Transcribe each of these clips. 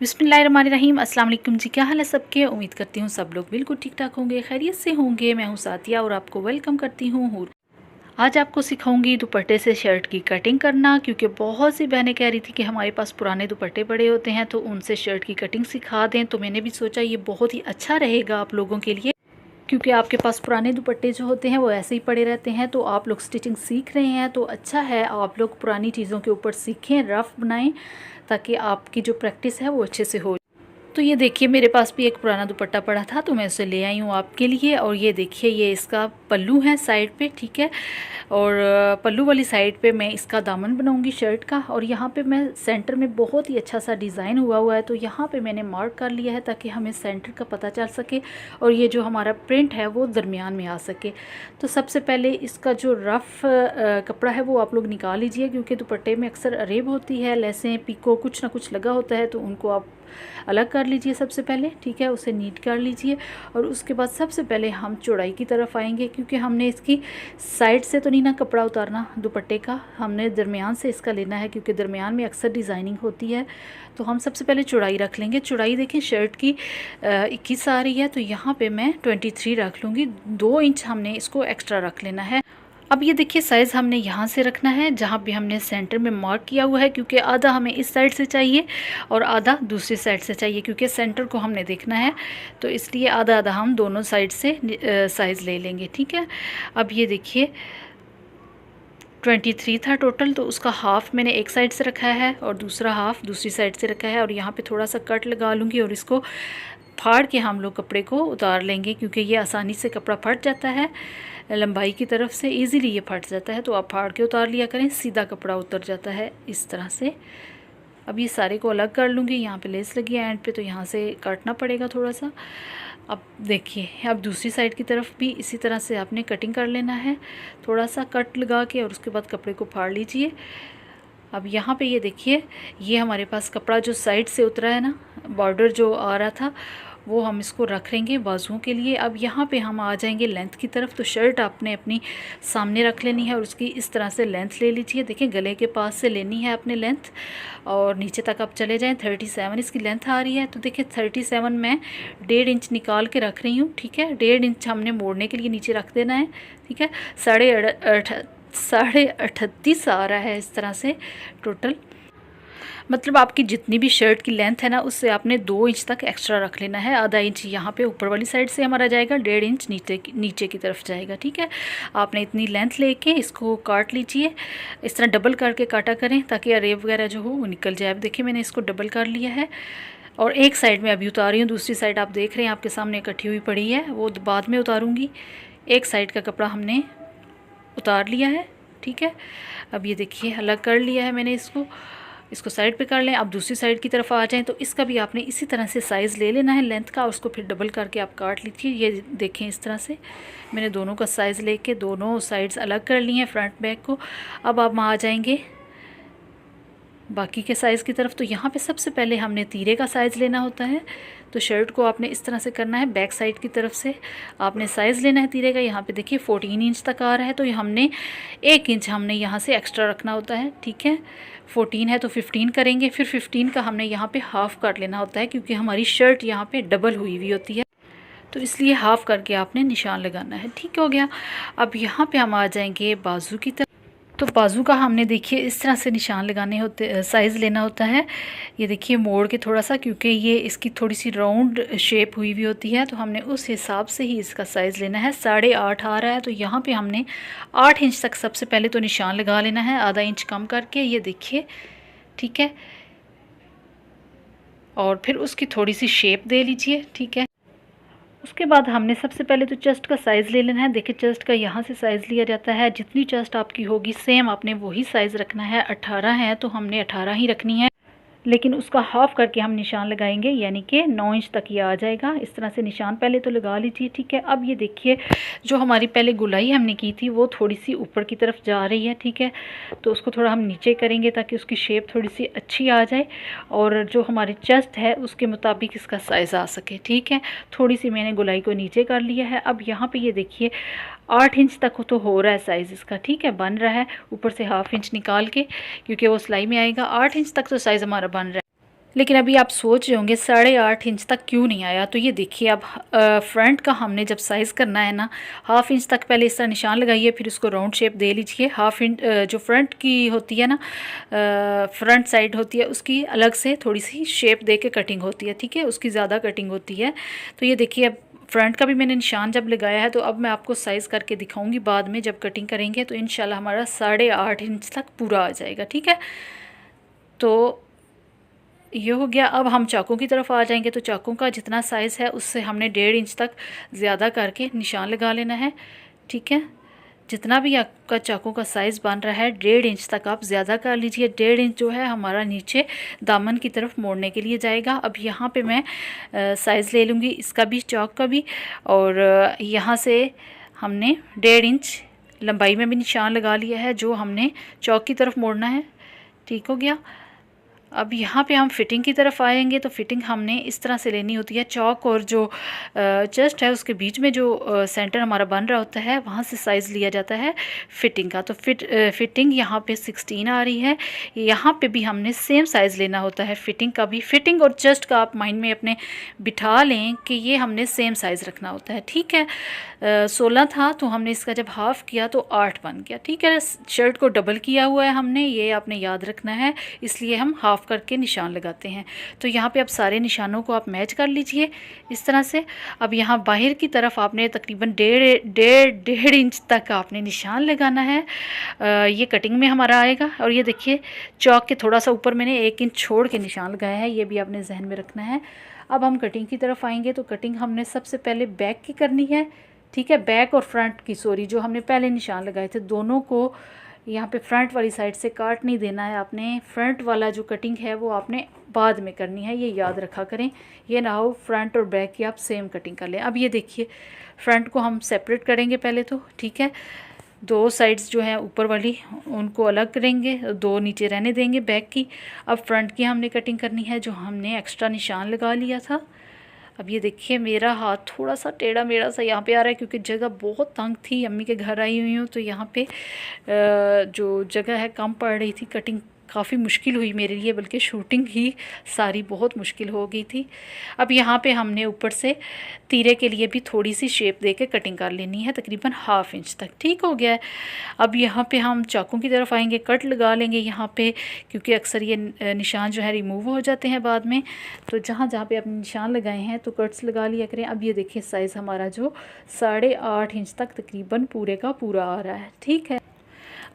बिस्मिल्लाहिर्रहमानिर्रहीम। अस्सलाम वालेकुम जी, क्या हाल है सबके। उम्मीद करती हूँ सब लोग बिल्कुल ठीक ठाक होंगे, खैरियत से होंगे। मैं हूँ सातिया और आपको वेलकम करती हूँ। आज आपको सिखाऊंगी दुपट्टे से शर्ट की कटिंग करना, क्योंकि बहुत सी बहनें कह रही थी कि हमारे पास पुराने दुपट्टे पड़े होते हैं तो उनसे शर्ट की कटिंग सिखा दें। तो मैंने भी सोचा ये बहुत ही अच्छा रहेगा आप लोगों के लिए, क्योंकि आपके पास पुराने दुपट्टे जो होते हैं वो ऐसे ही पड़े रहते हैं। तो आप लोग स्टिचिंग सीख रहे हैं तो अच्छा है आप लोग पुरानी चीज़ों के ऊपर सीखें, रफ़ बनाएं, ताकि आपकी जो प्रैक्टिस है वो अच्छे से हो। तो ये देखिए मेरे पास भी एक पुराना दुपट्टा पड़ा था तो मैं उसे ले आई हूँ आपके लिए। और ये देखिए ये इसका पल्लू है साइड पे, ठीक है। और पल्लू वाली साइड पे मैं इसका दामन बनाऊंगी शर्ट का। और यहाँ पे मैं सेंटर में बहुत ही अच्छा सा डिज़ाइन हुआ है तो यहाँ पे मैंने मार्क कर लिया है ताकि हमें सेंटर का पता चल सके और ये जो हमारा प्रिंट है वो दरमियान में आ सके। तो सबसे पहले इसका जो रफ़ कपड़ा है वो आप लोग निकाल लीजिए, क्योंकि दुपट्टे में अक्सर अरेब होती है, लेसें पीको कुछ ना कुछ लगा होता है, तो उनको आप अलग कर लीजिए सबसे पहले, ठीक है। उसे नीट कर लीजिए और उसके बाद सबसे पहले हम चौड़ाई की तरफ आएंगे, क्योंकि हमने इसकी साइड से तो नहीं ना कपड़ा उतारना दुपट्टे का, हमने दरमियान से इसका लेना है, क्योंकि दरमियान में अक्सर डिज़ाइनिंग होती है। तो हम सबसे पहले चौड़ाई रख लेंगे। चौड़ाई देखें शर्ट की 21 आ रही है तो यहाँ पे मैं 23 रख लूँगी। 2 इंच हमने इसको एक्स्ट्रा रख लेना है। अब ये देखिए साइज़ हमने यहाँ से रखना है जहाँ पे हमने सेंटर में मार्क किया हुआ है, क्योंकि आधा हमें इस साइड से चाहिए और आधा दूसरी साइड से चाहिए, क्योंकि सेंटर को हमने देखना है। तो इसलिए आधा आधा हम दोनों साइड से साइज़ ले लेंगे, ठीक है। अब ये देखिए 23 था टोटल, तो उसका हाफ़ मैंने एक साइड से रखा है और दूसरा हाफ़ दूसरी साइड से रखा है। और यहाँ पे थोड़ा सा कट लगा लूँगी और इसको फाड़ के हम लोग कपड़े को उतार लेंगे, क्योंकि ये आसानी से कपड़ा फट जाता है, लंबाई की तरफ से इजीली ये फट जाता है। तो आप फाड़ के उतार लिया करें, सीधा कपड़ा उतर जाता है इस तरह से। अब ये सारे को अलग कर लूँगी। यहाँ पे लेस लगी है एंड पे तो यहाँ से काटना पड़ेगा थोड़ा सा। अब देखिए अब दूसरी साइड की तरफ भी इसी तरह से आपने कटिंग कर लेना है, थोड़ा सा कट लगा के, और उसके बाद कपड़े को फाड़ लीजिए। अब यहाँ पे ये देखिए ये हमारे पास कपड़ा जो साइड से उतरा है ना, बॉर्डर जो आ रहा था, वो हम इसको रख लेंगे बाजुओं के लिए। अब यहाँ पे हम आ जाएंगे लेंथ की तरफ। तो शर्ट आपने अपनी सामने रख लेनी है और उसकी इस तरह से लेंथ ले लीजिए। देखिए गले के पास से लेनी है अपने लेंथ और नीचे तक आप चले जाएं। 37 इसकी लेंथ आ रही है। तो देखिए 37 मैं 1.5 इंच निकाल के रख रही हूँ, ठीक है। 1.5 इंच हमने मोड़ने के लिए नीचे रख देना है, ठीक है। 38.5 आ रहा है इस तरह से टोटल। मतलब आपकी जितनी भी शर्ट की लेंथ है ना, उससे आपने 2 इंच तक एक्स्ट्रा रख लेना है। आधा इंच यहाँ पे ऊपर वाली साइड से हमारा जाएगा, 1.5 इंच नीचे की तरफ जाएगा, ठीक है। आपने इतनी लेंथ लेके इसको काट लीजिए। इस तरह डबल करके काटा करें ताकि अरेब वगैरह जो हो वो निकल जाए। अब देखिए मैंने इसको डबल कर लिया है और एक साइड में अभी उतार रही हूँ, दूसरी साइड आप देख रहे हैं आपके सामने इकट्ठी हुई पड़ी है, वो बाद में उतारूँगी। एक साइड का कपड़ा हमने उतार लिया है, ठीक है। अब ये देखिए अलग कर लिया है मैंने इसको साइड पे कर लें। अब दूसरी साइड की तरफ आ जाएं तो इसका भी आपने इसी तरह से साइज़ ले लेना है लेंथ का, और उसको फिर डबल करके आप काट लीजिए। ये देखें इस तरह से मैंने दोनों का साइज़ लेके दोनों साइड्स अलग कर ली हैं फ्रंट बैक को। अब आप आ जाएंगे बाकी के साइज़ की तरफ। तो यहाँ पे सबसे पहले हमने तीरे का साइज़ लेना होता है। तो शर्ट को आपने इस तरह से करना है, बैक साइड की तरफ से आपने साइज़ लेना है तीरे का। यहाँ पे देखिए 14 इंच तक आ रहा है, तो हमने 1 इंच हमने यहाँ से एक्स्ट्रा रखना होता है, ठीक है। 14 है तो 15 करेंगे, फिर 15 का हमने यहाँ पे हाफ़ कर लेना होता है, क्योंकि हमारी शर्ट यहाँ पे डबल हुई होती है, तो इसलिए हाफ़ करके आपने निशान लगाना है, ठीक हो गया। अब यहाँ पे हम आ जाएंगे बाजू की तरफ। तो बाजू का हमने देखिए इस तरह से निशान लगाने होते, साइज़ लेना होता है। ये देखिए मोड़ के थोड़ा सा, क्योंकि ये इसकी थोड़ी सी राउंड शेप हुई हुई होती है, तो हमने उस हिसाब से ही इसका साइज़ लेना है। 8.5 आ रहा है तो यहाँ पे हमने 8 इंच तक सबसे पहले तो निशान लगा लेना है, आधा इंच कम करके, ये देखिए, ठीक है। और फिर उसकी थोड़ी सी शेप दे लीजिए, ठीक है। उसके बाद हमने सबसे पहले तो चेस्ट का साइज़ ले लेना है। देखिए चेस्ट का यहाँ से साइज़ लिया जाता है, जितनी चेस्ट आपकी होगी सेम आपने वही साइज़ रखना है। 18 है तो हमने 18 ही रखनी है, लेकिन उसका हाफ़ करके हम निशान लगाएंगे, यानी कि 9 इंच तक ये आ जाएगा। इस तरह से निशान पहले तो लगा लीजिए, ठीक है। अब ये देखिए जो हमारी पहले गुलाई हमने की थी वो थोड़ी सी ऊपर की तरफ जा रही है, ठीक है। तो उसको थोड़ा हम नीचे करेंगे ताकि उसकी शेप थोड़ी सी अच्छी आ जाए और जो हमारी चेस्ट है उसके मुताबिक इसका साइज़ आ सके, ठीक है। थोड़ी सी मैंने गुलाई को नीचे कर लिया है। अब यहाँ पर ये देखिए 8 इंच तक तो हो रहा है साइज़ इसका, ठीक है, बन रहा है। ऊपर से हाफ़ इंच निकाल के, क्योंकि वो सिलाई में आएगा। 8 इंच तक तो साइज़ हमारा बन रहा है। लेकिन अभी आप सोच रहे होंगे 8.5 इंच तक क्यों नहीं आया। तो ये देखिए, अब फ्रंट का हमने जब साइज़ करना है ना, 1/2 इंच तक पहले इस तरह निशान लगाइए, फिर उसको राउंड शेप दे लीजिए। 1/2 इंच जो फ्रंट की होती है ना, फ्रंट साइड होती है, उसकी अलग से थोड़ी सी शेप दे के कटिंग होती है, ठीक है, उसकी ज़्यादा कटिंग होती है। तो ये देखिए, अब फ्रंट का भी मैंने निशान जब लगाया है, तो अब मैं आपको साइज़ करके दिखाऊंगी बाद में जब कटिंग करेंगे, तो इंशाल्लाह हमारा 8.5 इंच तक पूरा आ जाएगा, ठीक है। तो ये हो गया। अब हम चाकू की तरफ आ जाएंगे। तो चाकू का जितना साइज़ है उससे हमने 1.5 इंच तक ज़्यादा करके निशान लगा लेना है, ठीक है। जितना भी आपका चाकू का साइज़ बन रहा है 1.5 इंच तक आप ज़्यादा कर लीजिए। 1.5 इंच जो है हमारा नीचे दामन की तरफ मोड़ने के लिए जाएगा। अब यहाँ पे मैं साइज़ ले लूँगी इसका भी, चौक का भी, और यहाँ से हमने 1.5 इंच लंबाई में भी निशान लगा लिया है जो हमने चौक की तरफ मोड़ना है, ठीक हो गया। अब यहाँ पे हम फिटिंग की तरफ आएंगे। तो फिटिंग हमने इस तरह से लेनी होती है, चौक और जो चेस्ट है उसके बीच में जो सेंटर हमारा बन रहा होता है वहाँ से साइज़ लिया जाता है फिटिंग का। तो फिटिंग यहाँ पे 16 आ रही है। यहाँ पे भी हमने सेम साइज़ लेना होता है फिटिंग का भी। फिटिंग और चेस्ट का आप माइंड में अपने बिठा लें कि ये हमने सेम साइज़ रखना होता है, ठीक है। 16 था तो हमने इसका जब हाफ़ किया तो 8 बन गया, ठीक है। शर्ट को डबल किया हुआ है हमने, ये आपने याद रखना है, इसलिए हम हाफ़ करके निशान लगाते हैं। तो यहाँ पे अब सारे निशानों को आप मैच कर लीजिए इस तरह से। अब यहाँ बाहर की तरफ आपने तकरीबन 1.5 इंच तक आपने निशान लगाना है। ये कटिंग में हमारा आएगा। और ये देखिए, चौक के थोड़ा सा ऊपर मैंने 1 इंच छोड़ के निशान लगाया है, ये भी आपने जहन में रखना है। अब हम कटिंग की तरफ आएंगे। तो कटिंग हमने सबसे पहले बैक की करनी है, ठीक है। बैक और फ्रंट की, सॉरी, जो हमने पहले निशान लगाए थे दोनों को यहाँ पे फ्रंट वाली साइड से काट नहीं देना है आपने। फ्रंट वाला जो कटिंग है वो आपने बाद में करनी है, ये याद रखा करें। ये ना हो फ्रंट और बैक की आप सेम कटिंग कर लें। अब ये देखिए, फ्रंट को हम सेपरेट करेंगे पहले तो, ठीक है। 2 साइड्स जो है ऊपर वाली उनको अलग करेंगे, 2 नीचे रहने देंगे बैक की। अब फ्रंट की हमने कटिंग करनी है जो हमने एक्स्ट्रा निशान लगा लिया था। अब ये देखिए, मेरा हाथ थोड़ा सा टेढ़ा मेढ़ा सा यहाँ पे आ रहा है क्योंकि जगह बहुत तंग थी। अम्मी के घर आई हुई हूँ तो यहाँ पे जो जगह है कम पड़ रही थी। कटिंग काफ़ी मुश्किल हुई मेरे लिए, बल्कि शूटिंग ही सारी बहुत मुश्किल हो गई थी। अब यहाँ पे हमने ऊपर से तीरे के लिए भी थोड़ी सी शेप दे के कटिंग कर लेनी है, तकरीबन 1/2 इंच तक, ठीक हो गया है। अब यहाँ पे हम चाकू की तरफ आएंगे, कट लगा लेंगे यहाँ पे, क्योंकि अक्सर ये निशान जो है रिमूव हो जाते हैं बाद में। तो जहाँ जहाँ पे अपने निशान लगाए हैं तो कट्स लगा लिया करें। अब ये देखिए, साइज़ हमारा जो 8.5 इंच तक तकरीबन पूरे का पूरा आ रहा है, ठीक है।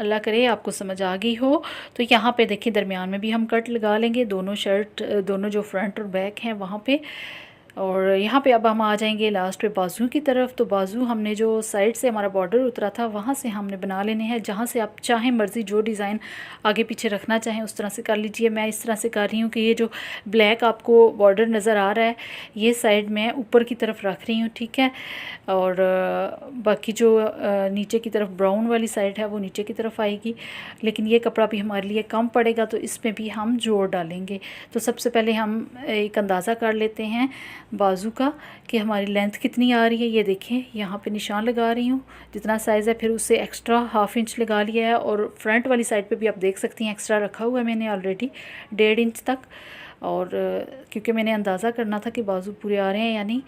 अल्लाह करे आपको समझ आ गई हो। तो यहाँ पे देखिए, दरमियान में भी हम कट लगा लेंगे, दोनों शर्ट, दोनों जो फ्रंट और बैक हैं वहाँ पे। और यहाँ पे अब हम आ जाएंगे लास्ट पे बाजू की तरफ। तो बाजू हमने जो साइड से हमारा बॉर्डर उतरा था वहाँ से हमने बना लेने हैं। जहाँ से आप चाहें मर्ज़ी जो डिज़ाइन आगे पीछे रखना चाहें उस तरह से कर लीजिए। मैं इस तरह से कर रही हूँ कि ये जो ब्लैक आपको बॉर्डर नज़र आ रहा है ये साइड मैं ऊपर की तरफ रख रही हूँ, ठीक है। और बाकी जो नीचे की तरफ ब्राउन वाली साइड है वो नीचे की तरफ आएगी। लेकिन ये कपड़ा भी हमारे लिए कम पड़ेगा तो इसमें भी हम जोड़ डालेंगे। तो सबसे पहले हम एक अंदाज़ा कर लेते हैं बाजू का कि हमारी लेंथ कितनी आ रही है। ये देखें, यहाँ पे निशान लगा रही हूँ, जितना साइज़ है फिर उससे एक्स्ट्रा 1/2 इंच लगा लिया है। और फ्रंट वाली साइड पे भी आप देख सकती हैं एक्स्ट्रा रखा हुआ है मैंने ऑलरेडी 1.5 इंच तक। और क्योंकि मैंने अंदाज़ा करना था कि बाजू पूरे आ रहे हैं या नहीं।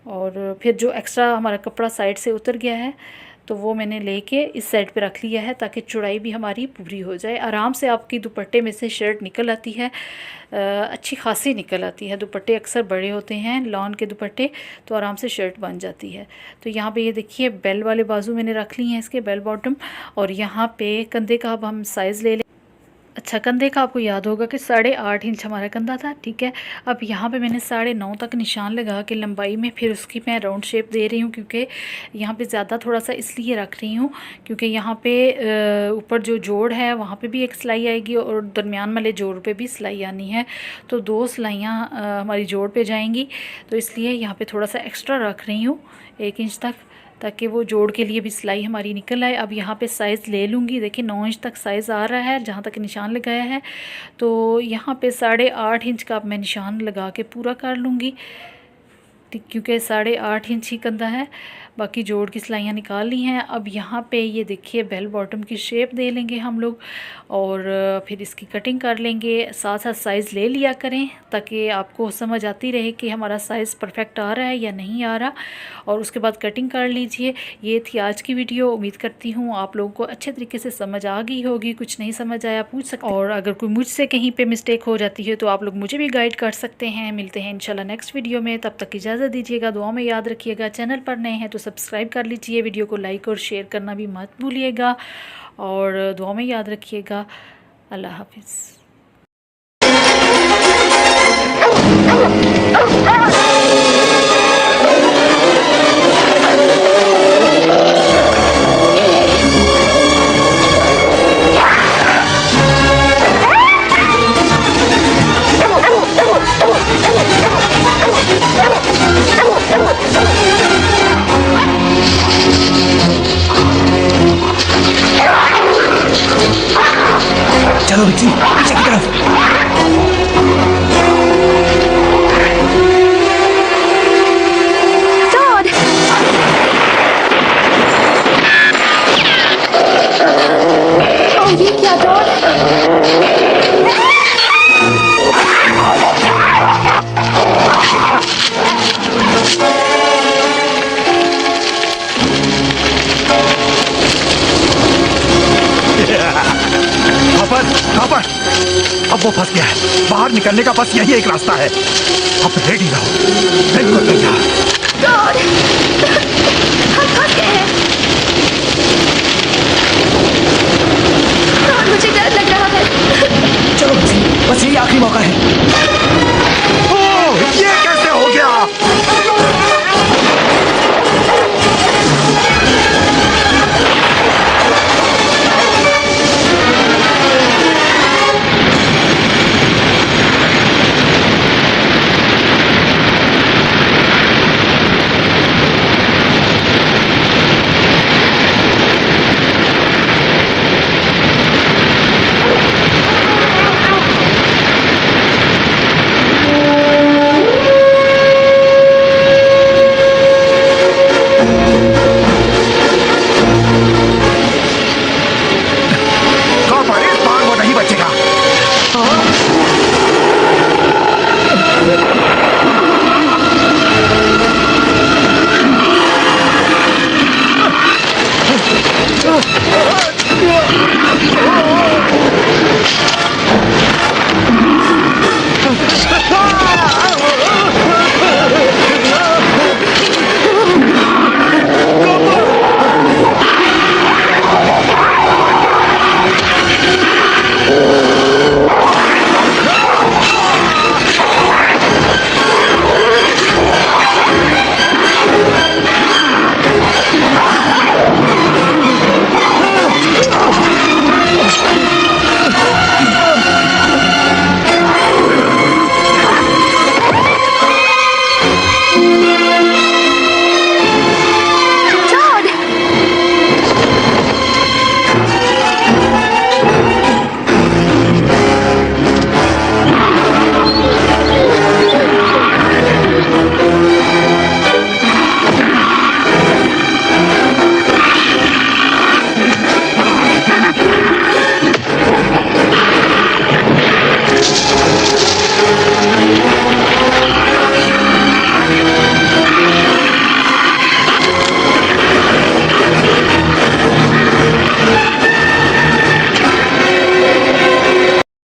और फिर जो एक्स्ट्रा हमारा कपड़ा साइड से उतर गया है तो वो मैंने लेके इस साइड पे रख लिया है ताकि चौड़ाई भी हमारी पूरी हो जाए। आराम से आपकी दुपट्टे में से शर्ट निकल आती है, अच्छी खासी निकल आती है। दुपट्टे अक्सर बड़े होते हैं, लॉन के दुपट्टे, तो आराम से शर्ट बन जाती है। तो यहाँ पे ये देखिए, बेल वाले बाजू मैंने रख ली हैं इसके, बेल बॉटम। और यहाँ पे कंधे का अब हम साइज़ ले लें। अच्छा, कंधे का आपको याद होगा कि 8.5 इंच हमारा कंधा था, ठीक है। अब यहाँ पे मैंने 9.5 तक निशान लगा के लंबाई में फिर उसकी मैं राउंड शेप दे रही हूँ, क्योंकि यहाँ पे ज़्यादा थोड़ा सा इसलिए रख रही हूँ क्योंकि यहाँ पे ऊपर जो जोड़ है वहाँ पे भी एक सिलाई आएगी और दरमियान वाले जोड़ पे भी सिलाई आनी है। तो 2 सिलाइयाँ हमारी जोड़ पे जाएंगी, तो इसलिए यहाँ पर थोड़ा सा एक्स्ट्रा रख रही हूँ 1 इंच तक, ताकि वो जोड़ के लिए भी सिलाई हमारी निकल आए। अब यहाँ पे साइज़ ले लूँगी, देखिए 9 इंच तक साइज़ आ रहा है जहाँ तक निशान लगाया है। तो यहाँ पे 8.5 इंच का अब मैं निशान लगा के पूरा कर लूँगी, क्योंकि 8.5 इंच ही कंधा है। बाकी जोड़ की सिलाइयाँ निकाल ली हैं। अब यहाँ पे ये देखिए बेल बॉटम की शेप दे लेंगे हम लोग और फिर इसकी कटिंग कर लेंगे। साथ साथ साइज़ ले लिया करें ताकि आपको समझ आती रहे कि हमारा साइज़ परफेक्ट आ रहा है या नहीं आ रहा, और उसके बाद कटिंग कर लीजिए। ये थी आज की वीडियो। उम्मीद करती हूँ आप लोगों को अच्छे तरीके से समझ आ गई होगी। कुछ नहीं समझ आया पूछ सकते, और अगर कोई मुझसे कहीं पे मिस्टेक हो जाती है तो आप लोग मुझे भी गाइड कर सकते हैं। मिलते हैं इंशाल्लाह नेक्स्ट वीडियो में, तब तक इजाज़त दीजिएगा। दुआ में याद रखिएगा। चैनल पर नए हैं तो सब्सक्राइब कर लीजिए, वीडियो को लाइक और शेयर करना भी मत भूलिएगा, और दुआ में याद रखिएगा। अल्लाह हाफिज़। चलो बिच्छी पीछे की तरफ। ये क्या अब वो फंस गया है। बाहर निकलने का बस यही एक रास्ता है। अब रेडी रहो, बिल्कुल तैयार। हम फंस गए हैं। मुझे डर लग रहा है। चलो बस यही आखिरी मौका है।